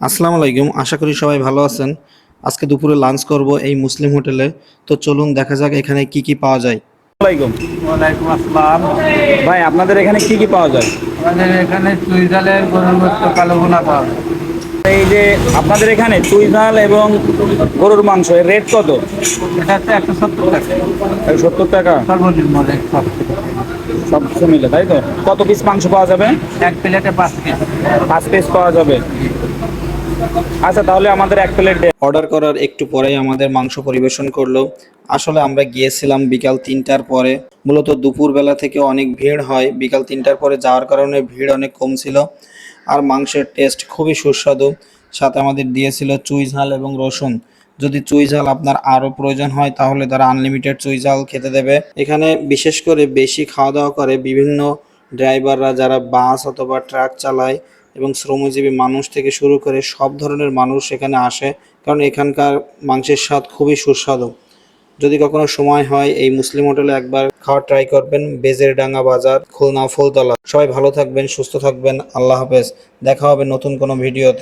আসসালামু আলাইকুম। আশা করি সবাই ভালো আছেন। আজকে দুপুরে লাঞ্চ করব এই মুসলিম হোটেলে। তো চলুন দেখা যাক এখানে কি কি পাওয়া যায়। ওয়ালাইকুম। ওয়ালাইকুম আসসালাম। ভাই আপনাদের এখানে কি কি পাওয়া যায়? আমাদের এখানে চুই ডালের গরুর গোস্ত কালো ভুনা পাওয়া যায়। এই যে আপনাদের এখানে চুই ঝাল এবং গরুর মাংস এর রেট কত? এটা হচ্ছে 170 টাকা 70 টাকা সর্বনিম্ন রেট সব। সব কিছু মিলে, তাই তো? কত পিস মাংস পাওয়া যাবে? এক প্লেটে 5 পিস। 5 পিস পাওয়া যাবে। আচ্ছা, তাহলে আমাদের 1 প্লেট অর্ডার করার একটু পরেই আমাদের মাংস পরিবেশন করলো। আসলে আমরা গিয়েছিলাম বিকাল 3টার পরে। মূলত দুপুরবেলা থেকে অনেক ভিড় হয়, বিকাল 3টার পরে যাওয়ার কারণে ভিড় অনেক কম ছিল। আর মাংসের টেস্ট খুবই সুস্বাদু। সাথে আমাদের দিয়েছিল চুই ঝাল এবং রসুন। যদি চুই ঝাল আপনার আরও প্রয়োজন হয় তাহলে তারা আনলিমিটেড চুই ঝাল খেতে দেবে। এখানে বিশেষ করে বেশি খাওয়া দাওয়া করে বিভিন্ন ড্রাইভাররা, যারা বাস অথবা ট্রাক চালায়, এবং শ্রমজীবী মানুষ থেকে শুরু করে সব ধরনের মানুষ এখানে আসে, কারণ এখানকার মাংসের স্বাদ খুবই সুস্বাদু। যদি কখনো সময় হয় এই মুসলিম হোটেলে একবার খাওয়ার ট্রাই করবেন। বেজেরডাঙ্গা বাজার, খুলনা ফুলতলা। সবাই ভালো থাকবেন, সুস্থ থাকবেন। আল্লাহ হাফেজ। দেখা হবে নতুন কোনো ভিডিওতে।